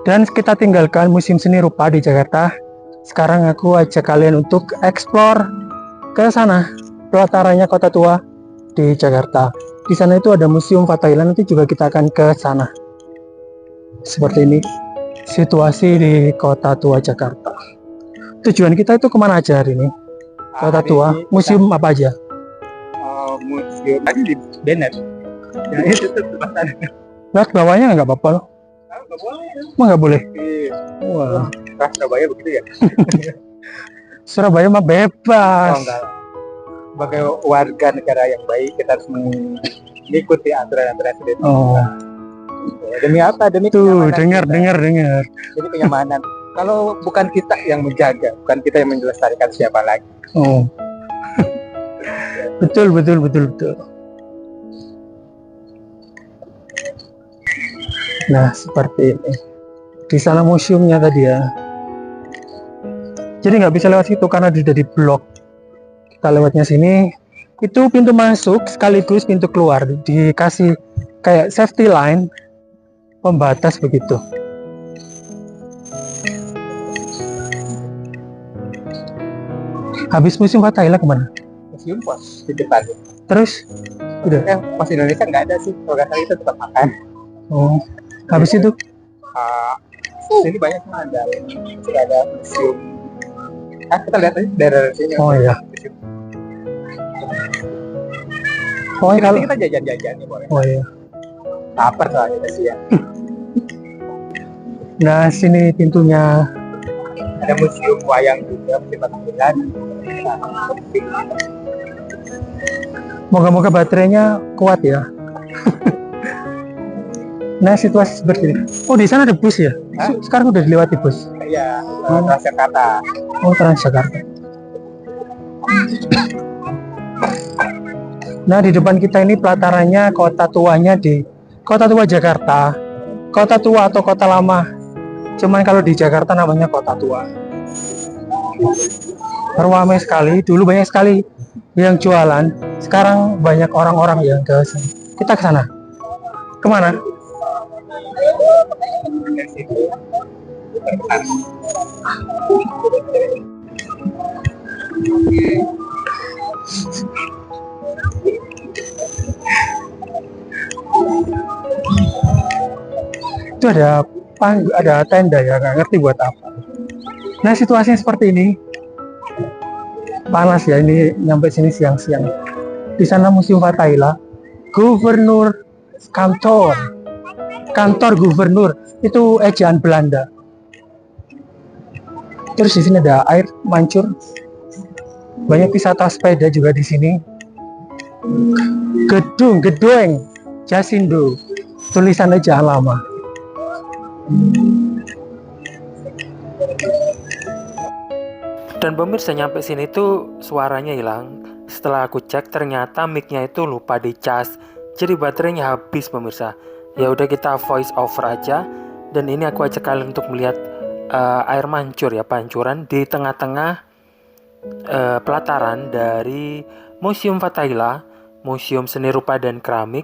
Dan kita tinggalkan Museum Seni Rupa di Jakarta. Sekarang aku ajak kalian untuk explore ke sana, pelatarannya Kota Tua di Jakarta. Di sana itu ada Museum Fathahillah, nanti juga kita akan ke sana. Seperti ini situasi di Kota Tua Jakarta. Tujuan kita itu kemana aja hari ini? Kota Tua, museum apa aja? Museum tadi di Bennett. Ya itu tuh pasar. Lihat bawahnya nggak apa-apa loh. Nggak boleh. Emang nggak boleh? Iya. Wah. Surabaya begitu ya? Surabaya mah bebas. Oh, enggak. Sebagai warga negara yang baik, kita harus mengikuti aturan-aturan sudah. Oh. Demi apa? Demi tuh, kenyamanan. dengar. Demi kenyamanan. Kalau bukan kita yang menjaga, bukan kita yang melestarikan, siapa lagi? Oh. betul. Nah, seperti ini. Di sana museumnya tadi ya. Jadi nggak bisa lewat situ karena sudah diblok. Kita lewatnya sini. Itu pintu masuk sekaligus pintu keluar. Dikasih kayak safety line, pembatas begitu. Habis museum Fathahillah kemana? Museum pos di depan. Terus? Udah? Pos Indonesia nggak ada sih. Kalau nggak salah itu tempat makan. Oh. Habis itu? Sini banyak ada museum. Kita lihat aja dari sini. Oh iya. Oh iya, kalau kita jajan-jajan nih boleh. Oh iya. Lapar soalnya sih ya. Nah, sini pintunya. Ada museum wayang juga, museum Fathahillah. Moga-moga baterainya kuat ya. Nah, situasi seperti ini. Oh, di sana ada bus ya? Sekarang udah dilewati bus. Iya, Transjakarta. Oh, Transjakarta. Nah, di depan kita ini pelatarannya Kota Tuanya di Kota Tua Jakarta. Kota Tua atau Kota Lama. Cuman kalau di Jakarta namanya Kota Tua. Ramai sekali. Dulu banyak sekali yang jualan. Sekarang banyak orang-orang yang ke sana. Kita ke sana. Kemana? Itu ada tenda ya, nggak ngerti buat apa. Nah, situasinya seperti ini. Panas ya, ini nyampe sini siang-siang. Di sana Museum Fathahillah, kantor gubernur, itu ejaan Belanda. Terus di sini ada air mancur. Banyak wisata sepeda juga di sini. Gedung Jasindo, tulisannya jangan lama. Dan pemirsa, nyampe sini tuh suaranya hilang. Setelah aku cek ternyata mic-nya itu lupa dicas. Jadi baterainya habis pemirsa. Ya udah, kita voice over aja. Dan ini aku ajak kalian untuk melihat air mancur ya, pancuran di tengah-tengah pelataran dari Museum Fathahillah, Museum Seni Rupa dan Keramik,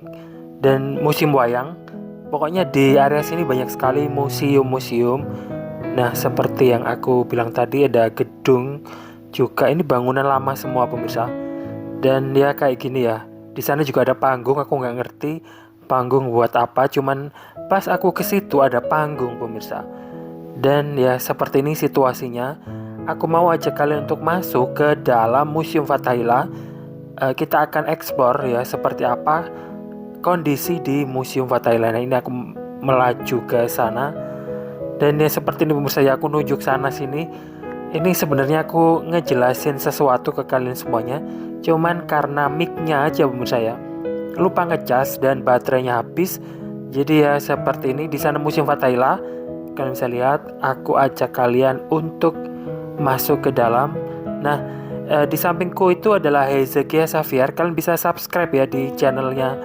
dan Museum Wayang. Pokoknya di area sini banyak sekali museum-museum. Nah, seperti yang aku bilang tadi, ada gedung juga. Ini bangunan lama semua pemirsa. Dan ya kayak gini ya. Di sana juga ada panggung, aku nggak ngerti panggung buat apa. Cuman pas aku ke situ ada panggung pemirsa. Dan ya seperti ini situasinya. Aku mau ajak kalian untuk masuk ke dalam Museum Fathahillah. Kita akan explore ya seperti apa kondisi di Museum Fathahillah. Nah, ini aku melaju ke sana. Dan ya seperti ini pemirsa ya, aku nunjuk sana sini. Ini sebenarnya aku ngejelasin sesuatu ke kalian semuanya. Cuman karena mic-nya aja pemirsa ya, lupa ngecas dan baterainya habis. Jadi ya seperti ini. Di sana Museum Fathahillah. Kalian bisa lihat, aku ajak kalian untuk masuk ke dalam. Nah, di sampingku itu adalah Hezekia Xavier. Kalian bisa subscribe ya di channelnya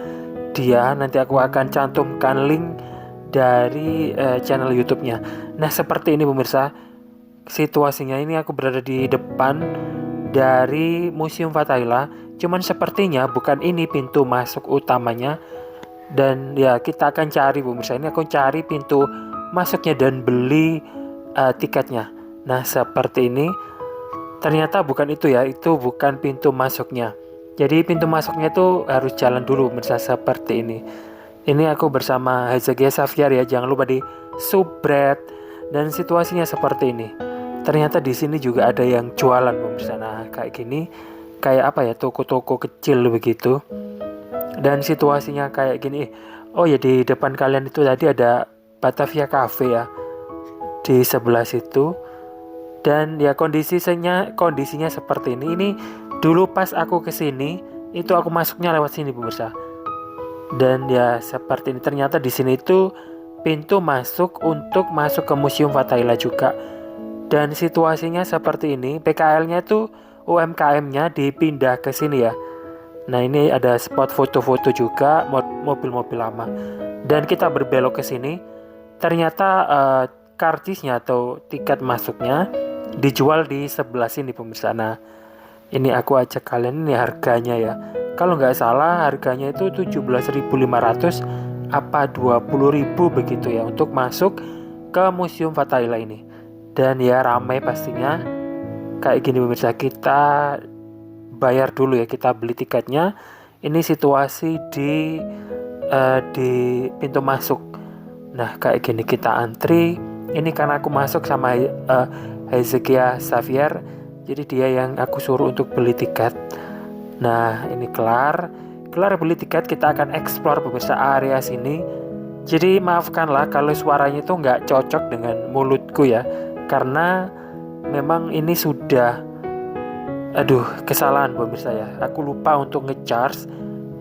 dia. Nanti aku akan cantumkan link dari channel YouTube-nya. Nah, seperti ini pemirsa situasinya. Ini aku berada di depan dari Museum Fathahillah. Cuman sepertinya bukan ini pintu masuk utamanya. Dan ya kita akan cari pemirsa. Ini aku cari pintu masuknya dan beli tiketnya. Nah, seperti ini. Ternyata bukan itu ya, itu bukan pintu masuknya. Jadi pintu masuknya itu harus jalan dulu pemirsa, seperti ini. Ini aku bersama Hezekiah Xavier ya, jangan lupa di subscribe. Dan situasinya seperti ini. Ternyata di sini juga ada yang jualan pemirsa. Nah, kayak gini, kayak apa ya, toko-toko kecil begitu. Dan situasinya kayak gini. Oh ya, di depan kalian itu tadi ada Batavia Cafe ya, di sebelah situ. Dan ya kondisinya seperti ini. Ini dulu pas aku kesini itu aku masuknya lewat sini pemirsa. Dan ya seperti ini, ternyata di sini itu pintu masuk untuk masuk ke Museum Fathaillah juga. Dan situasinya seperti ini, PKL-nya itu UMKM-nya dipindah ke sini ya. Nah, ini ada spot foto-foto juga, mobil-mobil lama. Dan kita berbelok ke sini, ternyata karcisnya atau tiket masuknya dijual di sebelah sini pemirsa. Nah, ini aku ajak kalian, ini harganya ya. Kalau nggak salah harganya itu 17.500 apa 20.000 begitu ya, untuk masuk ke Museum Fathaillah ini. Dan ya ramai pastinya. Kayak gini pemirsa, kita bayar dulu ya, kita beli tiketnya. Ini situasi di pintu masuk. Nah, kayak gini kita antri. Ini karena aku masuk sama Hezekiah Xavier, jadi dia yang aku suruh untuk beli tiket. Nah, ini kelar beli tiket, kita akan explore pemirsa area sini. Jadi maafkanlah kalau suaranya itu nggak cocok dengan mulutku ya, karena memang ini sudah kesalahan pemirsa ya, aku lupa untuk ngecharge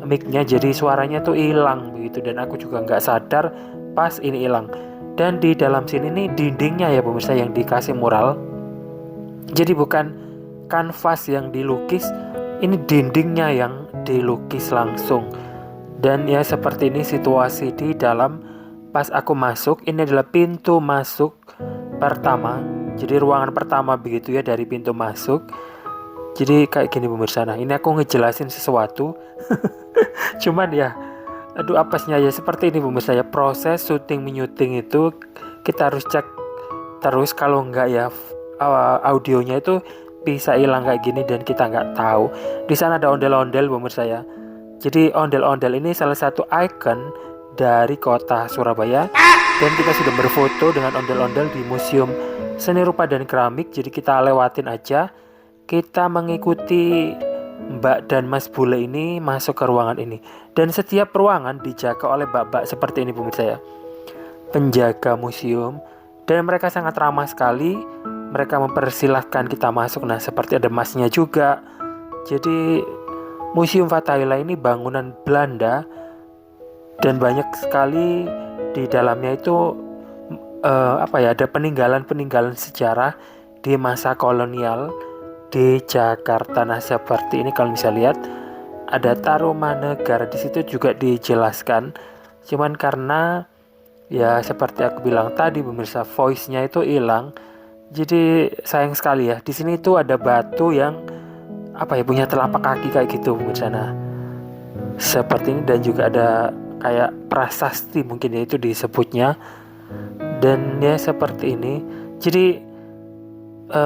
mic-nya, jadi suaranya tuh hilang begitu, dan aku juga nggak sadar pas ini hilang. Dan di dalam sini nih dindingnya ya pemirsa yang dikasih mural. Jadi bukan kanvas yang dilukis, ini dindingnya yang dilukis langsung. Dan ya seperti ini situasi di dalam. Pas aku masuk, ini adalah pintu masuk pertama. Jadi ruangan pertama begitu ya dari pintu masuk. Jadi kayak gini pemirsa. Nah, ini aku ngejelasin sesuatu. Cuman ya apesnya ya seperti ini pemirsa ya, proses syuting menyuting itu kita harus cek terus, kalau enggak ya audionya itu bisa hilang kayak gini dan kita nggak tahu. Di sana ada ondel-ondel pemirsa ya. Jadi ondel-ondel ini salah satu ikon dari kota Surabaya, dan kita sudah berfoto dengan ondel-ondel di Museum Seni Rupa dan Keramik. Jadi kita lewatin aja, kita mengikuti Mbak dan Mas Bule ini masuk ke ruangan ini. Dan setiap ruangan dijaga oleh mbak-mbak seperti ini pemirsa ya, penjaga museum. Dan mereka sangat ramah sekali. Mereka mempersilahkan kita masuk. Nah, seperti ada masnya juga. Jadi Museum Fathaillah ini bangunan Belanda, dan banyak sekali di dalamnya itu ada peninggalan-peninggalan sejarah di masa kolonial di Jakarta. Nah, seperti ini kalau bisa lihat ada Tarumanegara di situ juga dijelaskan. Cuman karena ya seperti aku bilang tadi pemirsa, voice-nya itu hilang. Jadi sayang sekali ya. Di sini itu ada batu yang punya telapak kaki kayak gitu pemirsa. Nah, seperti ini, dan juga ada kayak prasasti mungkin ya itu disebutnya. Dan ya seperti ini. Jadi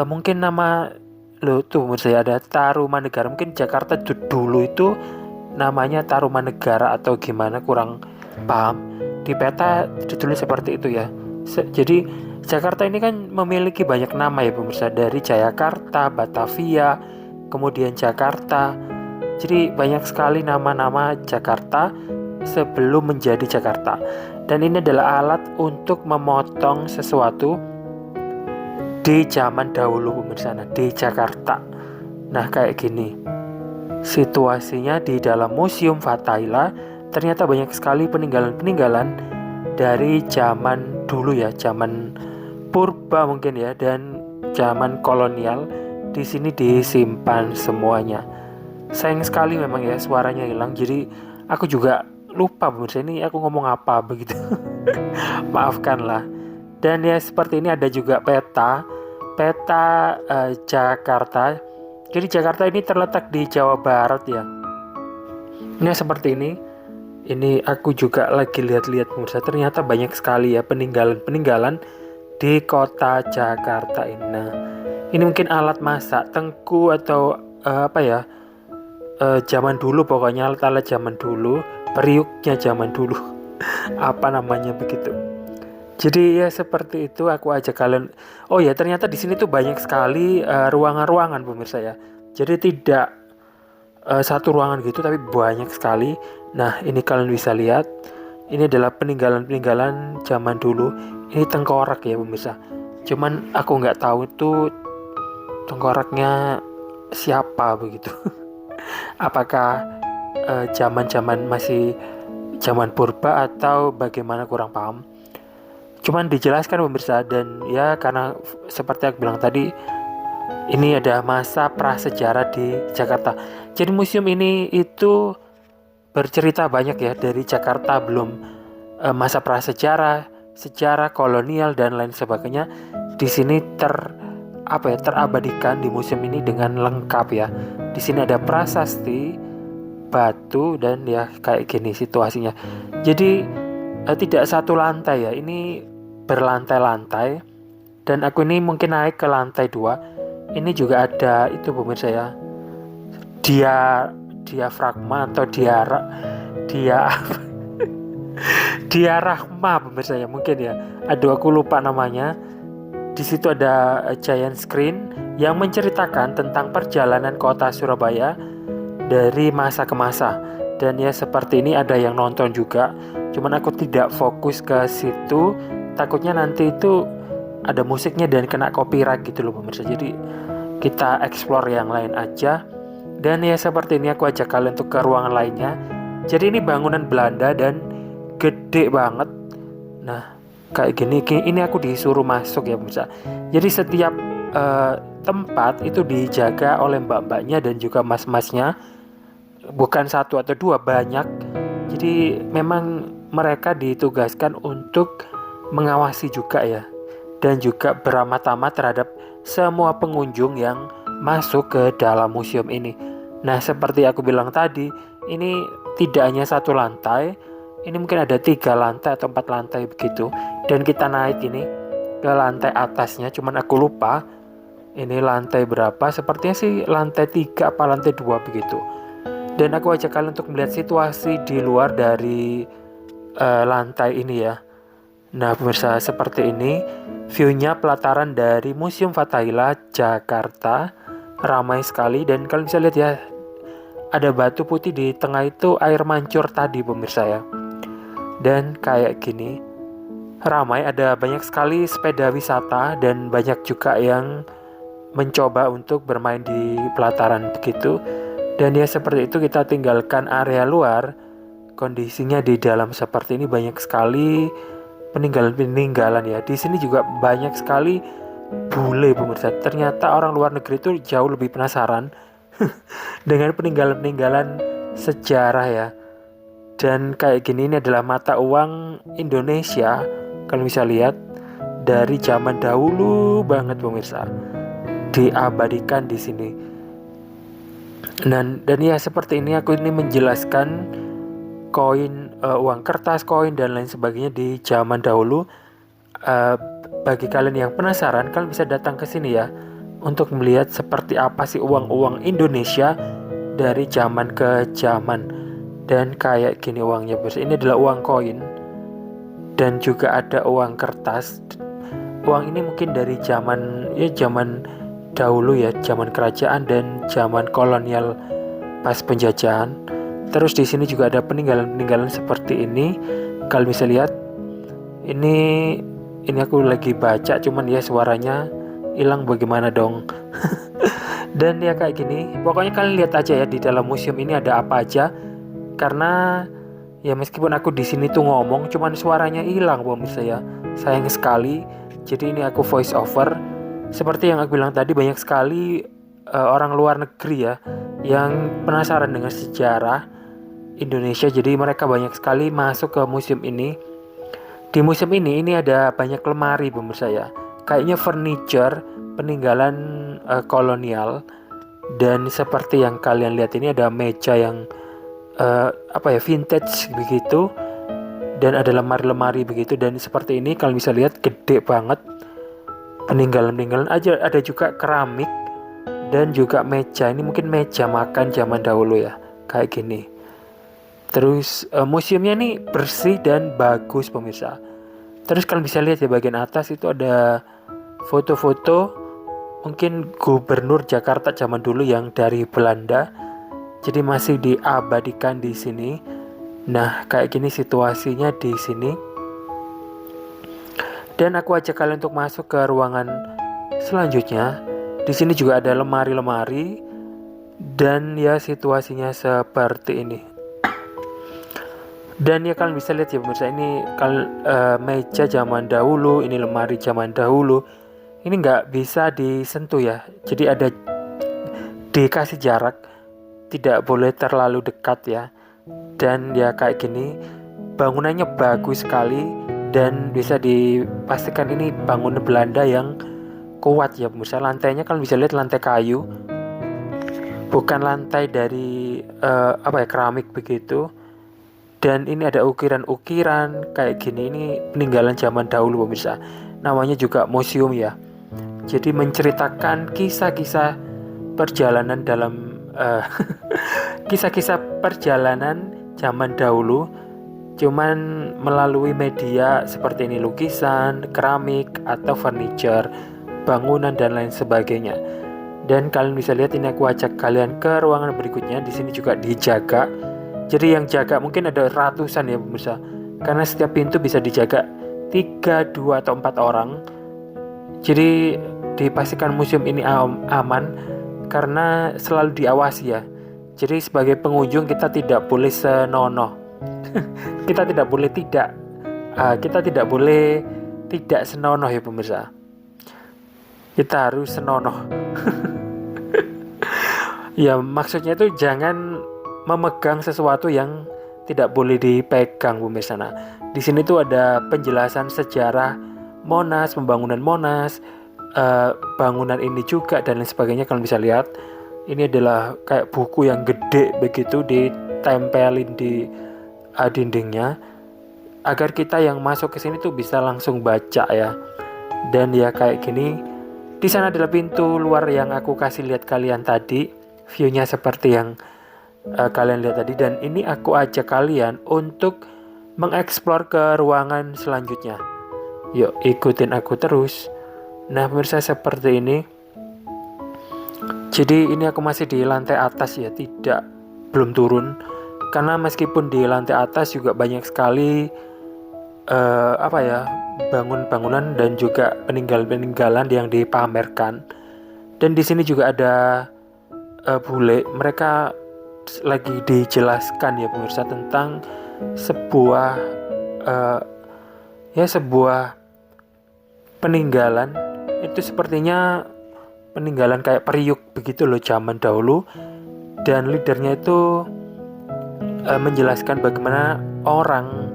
mungkin nama tuh menurut saya ada Tarumanegara. Mungkin Jakarta dulu itu namanya Tarumanegara atau gimana, kurang paham. Di peta ditulis seperti itu ya. Jadi Jakarta ini kan memiliki banyak nama ya pemirsa, dari Jayakarta, Batavia, kemudian Jakarta. Jadi banyak sekali nama-nama Jakarta sebelum menjadi Jakarta. Dan ini adalah alat untuk memotong sesuatu di zaman dahulu pemirsa, di Jakarta. Nah, kayak gini situasinya di dalam Museum Fathaillah. Ternyata banyak sekali peninggalan-peninggalan dari zaman dulu ya, zaman purba mungkin ya, dan zaman kolonial. Di sini disimpan semuanya. Sayang sekali memang ya suaranya hilang. Jadi aku juga lupa pemirsa ini aku ngomong apa begitu. Maafkanlah. Dan ya seperti ini ada juga peta Jakarta. Jadi Jakarta ini terletak di Jawa Barat ya. Ini seperti ini. Ini aku juga lagi lihat-lihat pemirsa, ternyata banyak sekali ya peninggalan-peninggalan di kota Jakarta ini. Nah, ini mungkin alat masak tengku atau apa ya, zaman dulu, pokoknya alat-alat zaman dulu, periuknya zaman dulu, apa namanya begitu. Jadi ya seperti itu, aku ajak kalian. Oh ya, ternyata di sini tuh banyak sekali ruangan-ruangan pemirsa ya. Jadi tidak satu ruangan gitu, tapi banyak sekali. Nah, ini kalian bisa lihat. Ini adalah peninggalan-peninggalan zaman dulu. Ini tengkorak ya pemirsa. Cuman aku nggak tahu itu tengkoraknya siapa begitu. Apakah zaman-zaman masih zaman purba atau bagaimana, kurang paham. Cuman dijelaskan pemirsa, dan ya karena seperti aku bilang tadi, ini ada masa prasejarah di Jakarta. Jadi museum ini itu bercerita banyak ya dari Jakarta belum masa prasejarah, sejarah kolonial dan lain sebagainya. Di sini terabadikan di museum ini dengan lengkap ya. Di sini ada prasasti, batu, dan ya kayak gini situasinya. Jadi tidak satu lantai ya, ini berlantai-lantai, dan aku ini mungkin naik ke lantai 2. Ini juga ada itu pemirsa ya, diafragma atau diarahma pemirsa ya, mungkin ya. Aduh, aku lupa namanya. Di situ ada giant screen yang menceritakan tentang perjalanan kota Surabaya dari masa ke masa. Dan ya seperti ini, ada yang nonton juga. Cuman aku tidak fokus ke situ, takutnya nanti itu ada musiknya dan kena copyright gitu loh pemirsa. Jadi kita explore yang lain aja. Dan ya seperti ini, aku ajak kalian untuk ke ruangan lainnya. Jadi ini bangunan Belanda dan gede banget. Nah, kayak gini, ini aku disuruh masuk ya pemirsa. Jadi setiap tempat itu dijaga oleh mbak-mbaknya dan juga mas-masnya. Bukan satu atau dua, banyak. Jadi memang mereka ditugaskan untuk mengawasi juga ya, dan juga beramah-tamah terhadap semua pengunjung yang masuk ke dalam museum ini. Nah, seperti aku bilang tadi, ini tidak hanya satu lantai, ini mungkin ada 3 lantai atau 4 lantai begitu. Dan kita naik ini ke lantai atasnya, cuman aku lupa ini lantai berapa, sepertinya sih lantai 3 apa lantai 2 begitu. Dan aku ajak kalian untuk melihat situasi di luar dari lantai ini ya. Nah pemirsa, seperti ini view-nya pelataran dari Museum Fathahillah Jakarta. Ramai sekali, dan kalian bisa lihat ya, ada batu putih di tengah itu, air mancur tadi pemirsa ya. Dan kayak gini, ramai, ada banyak sekali sepeda wisata dan banyak juga yang mencoba untuk bermain di pelataran begitu. Dan ya seperti itu, kita tinggalkan area luar. Kondisinya di dalam seperti ini, banyak sekali peninggalan-peninggalan ya. Di sini juga banyak sekali bule pemirsa. Ternyata orang luar negeri itu jauh lebih penasaran dengan peninggalan-peninggalan sejarah ya. Dan kayak gini, ini adalah mata uang Indonesia. Kalian bisa lihat dari zaman dahulu banget pemirsa, diabadikan di sini. Dan ya seperti ini, aku ini menjelaskan koin, uang kertas, koin dan lain sebagainya di zaman dahulu. Bagi kalian yang penasaran, kalian bisa datang ke sini ya untuk melihat seperti apa sih uang-uang Indonesia dari zaman ke zaman. Dan kayak gini uangnya bos. Ini adalah uang koin dan juga ada uang kertas. Uang ini mungkin dari zaman dahulu ya, zaman kerajaan dan zaman kolonial pas penjajahan. Terus di sini juga ada peninggalan-peninggalan seperti ini. Kalian bisa lihat. Ini aku lagi baca, cuman ya suaranya hilang, bagaimana dong. Dan ya kayak gini. Pokoknya kalian lihat aja ya di dalam museum ini ada apa aja. Karena ya meskipun aku di sini tuh ngomong, cuman suaranya hilang pemirsa ya. Sayang sekali. Jadi ini aku voice over. Seperti yang aku bilang tadi, banyak sekali orang luar negeri ya yang penasaran dengan sejarah Indonesia. Jadi mereka banyak sekali masuk ke museum ini. Di museum ini ada banyak lemari pemirsa ya. Kayaknya furniture peninggalan kolonial. Dan seperti yang kalian lihat ini ada meja yang vintage begitu, dan ada lemari-lemari begitu, dan seperti ini kalian bisa lihat gede banget peninggalan aja. Ada juga keramik dan juga meja. Ini mungkin meja makan zaman dahulu ya, kayak gini. Terus museumnya nih bersih dan bagus pemirsa. Terus kalian bisa lihat di bagian atas itu ada foto-foto mungkin gubernur Jakarta zaman dulu yang dari Belanda. Jadi masih diabadikan di sini. Nah, kayak gini situasinya di sini. Dan aku ajak kalian untuk masuk ke ruangan selanjutnya. Di sini juga ada lemari-lemari dan ya situasinya seperti ini. Dan ya kalian bisa lihat ya pemirsa, ini meja zaman dahulu, ini lemari zaman dahulu. Ini nggak bisa disentuh ya. Jadi ada dikasih jarak, tidak boleh terlalu dekat ya. Dan ya kayak gini, bangunannya bagus sekali dan bisa dipastikan ini bangunan Belanda yang kuat ya pemirsa. Lantainya kalian bisa lihat lantai kayu, bukan lantai dari keramik begitu. Dan ini ada ukiran-ukiran kayak gini. Ini peninggalan zaman dahulu pemirsa. Namanya juga museum ya. Jadi menceritakan kisah-kisah perjalanan dalam kisah-kisah perjalanan zaman dahulu, cuman melalui media seperti ini, lukisan, keramik atau furniture, bangunan dan lain sebagainya. Dan kalian bisa lihat ini aku ajak kalian ke ruangan berikutnya. Di sini juga dijaga. Jadi yang jaga mungkin ada ratusan ya pemirsa. Karena setiap pintu bisa dijaga 3, 2 atau 4 orang. Jadi dipastikan museum ini aman karena selalu diawasi ya. Jadi sebagai pengunjung kita tidak boleh senonoh. kita tidak boleh tidak senonoh ya pemirsa. Kita harus senonoh. Ya maksudnya itu jangan memegang sesuatu yang tidak boleh dipegang pemirsa. Nah, di sini tuh ada penjelasan sejarah Monas, pembangunan Monas, bangunan ini juga dan lain sebagainya. Kalian bisa lihat ini adalah kayak buku yang gede begitu ditempelin di dindingnya agar kita yang masuk ke sini tuh bisa langsung baca ya. Dan ya kayak gini. Di sana adalah pintu luar yang aku kasih lihat kalian tadi, view-nya seperti yang kalian lihat tadi. Dan ini aku ajak kalian untuk mengeksplor ke ruangan selanjutnya. Yuk ikutin aku terus. Nah pemirsa seperti ini. Jadi ini aku masih di lantai atas ya, belum turun. Karena meskipun di lantai atas juga banyak sekali bangunan dan juga peninggalan yang dipamerkan. Dan di sini juga ada bule, mereka lagi dijelaskan ya pemirsa tentang sebuah peninggalan. Itu sepertinya peninggalan kayak periuk begitu loh zaman dahulu. Dan leadernya itu menjelaskan bagaimana orang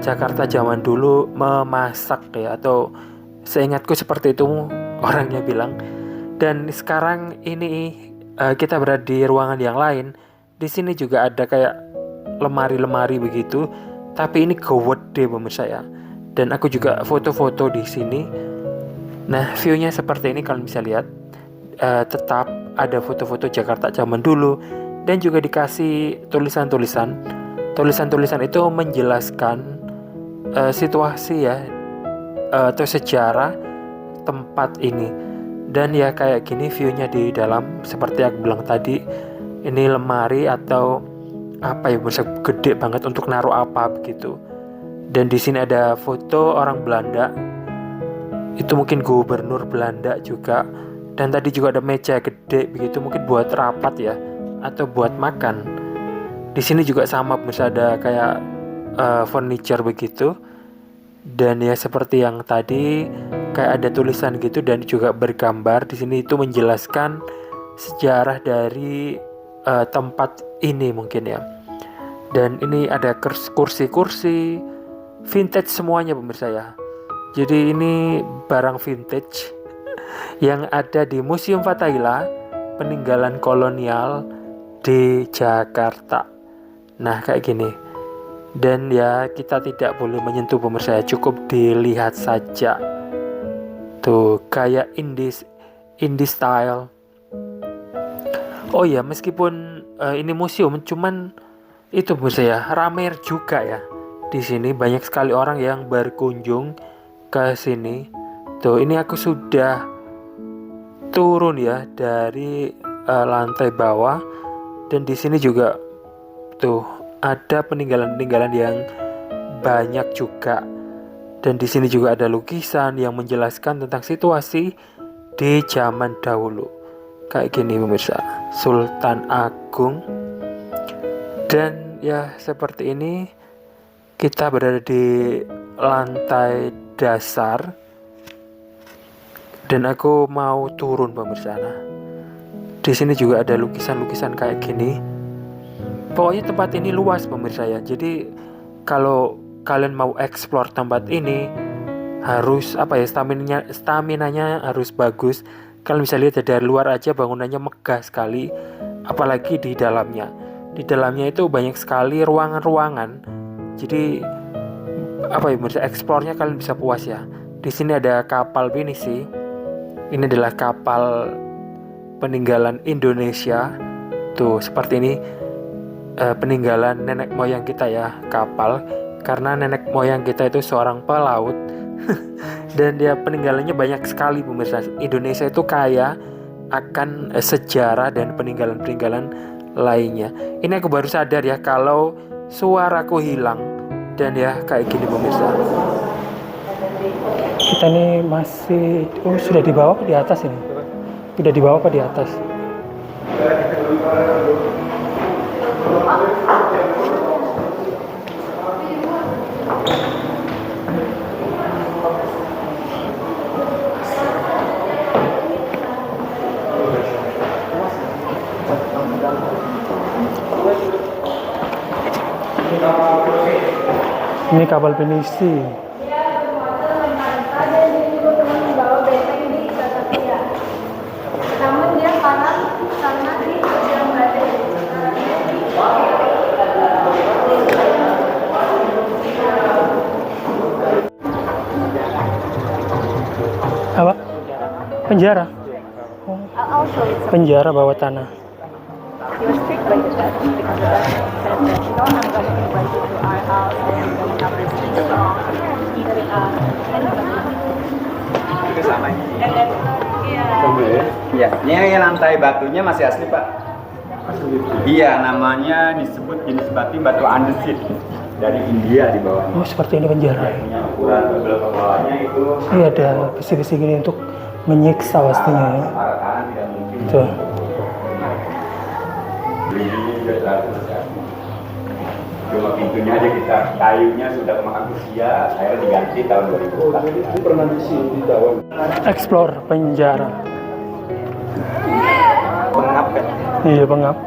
Jakarta zaman dulu memasak ya, atau seingatku seperti itu orangnya bilang. Dan sekarang ini kita berada di ruangan yang lain. Di sini juga ada kayak lemari-lemari begitu, tapi ini gede pemirsa ya. Dan aku juga foto-foto di sini. Nah, view-nya seperti ini kalian bisa lihat. Tetap ada foto-foto Jakarta zaman dulu dan juga dikasih tulisan-tulisan. Tulisan-tulisan itu menjelaskan situasi ya atau sejarah tempat ini. Dan ya kayak gini view-nya di dalam seperti aku bilang tadi. Ini lemari atau bisa gede banget untuk naruh apa begitu. Dan di sini ada foto orang Belanda. Itu mungkin gubernur Belanda juga. Dan tadi juga ada meja gede begitu, mungkin buat rapat ya atau buat makan. Di sini juga sama pemirsa, ada kayak furniture begitu. Dan ya seperti yang tadi kayak ada tulisan gitu dan juga bergambar. Di sini itu menjelaskan sejarah dari tempat ini mungkin ya. Dan ini ada kursi-kursi vintage semuanya pemirsa ya. Jadi ini barang vintage yang ada di Museum Fathahillah, peninggalan kolonial di Jakarta. Nah kayak gini. Dan ya kita tidak boleh menyentuh pemirsa ya, cukup dilihat saja. Tuh kayak indie style. Oh ya, meskipun ini museum, cuman itu pemirsa ya, ramai juga ya. Di sini banyak sekali orang yang berkunjung ke sini. Tuh, ini aku sudah turun ya dari lantai bawah, dan di sini juga tuh ada peninggalan-peninggalan yang banyak juga. Dan di sini juga ada lukisan yang menjelaskan tentang situasi di zaman dahulu. Kayak gini pemirsa, Sultan Agung. Dan ya seperti ini, kita berada di lantai dasar dan aku mau turun pemirsa. Nah, di sini juga ada lukisan-lukisan kayak gini. Pokoknya tempat ini luas pemirsa ya. Jadi kalau kalian mau explore tempat ini, harus staminanya harus bagus. Kalian bisa lihat dari luar aja bangunannya megah sekali, apalagi di dalamnya. Di dalamnya itu banyak sekali ruangan-ruangan. Jadi bisa explore-nya kalian bisa puas ya. Di sini ada kapal pinisi. Ini adalah kapal peninggalan Indonesia. Tuh seperti ini peninggalan nenek moyang kita ya, kapal. Karena nenek moyang kita itu seorang pelaut. Dan dia peninggalannya banyak sekali pemirsa. Indonesia itu kaya akan sejarah dan peninggalan-peninggalan lainnya. Ini aku baru sadar ya kalau suaraku hilang. Dan ya kayak gini pemirsa. Kita ini masih sudah di bawah apa di atas ini? Sudah di bawah apa di atas? Ini kapal pinisi. Namun dia karam karena di yang badai. Apa? Penjara. I'll show you some. Penjara bawah tanah. He was tricked by the Dutch because the Dutch said that, you know, I'm going to invite you to our house and I'm going to have this strong Iya, ini lantai batunya masih asli Pak. Iya, namanya disebut jenis batu andesit dari India di bawahnya. Oh seperti ini penjara. Punya ukuran beberapa bawahnya itu. Ini ada besi-besi gini untuk menyiksa pastinya ya. Arah kanan tidak mungkin. Tuh. Ini juga terlalu. Cuma pintunya aja kita kayunya sudah kemakan usia, akhirnya diganti tahun 2004. Itu pernah di sini di tahun. Explore penjara. Pengap kan? Iya pengap.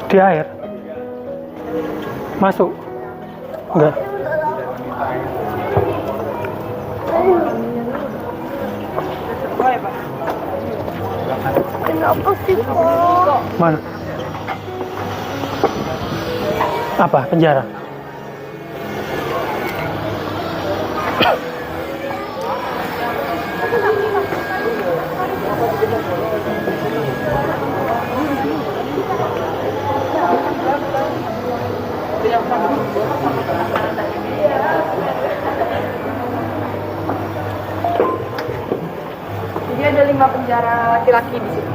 Di air. Masuk. Enggak. Kenapa sih kok? Mana? Apa? Penjara? Jadi ada 5 penjara laki-laki di sini.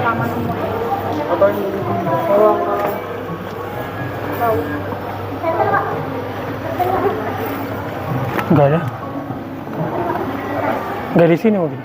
Sama semua. Atau ini Tahu. Enggak ada. Enggak di sini mungkin.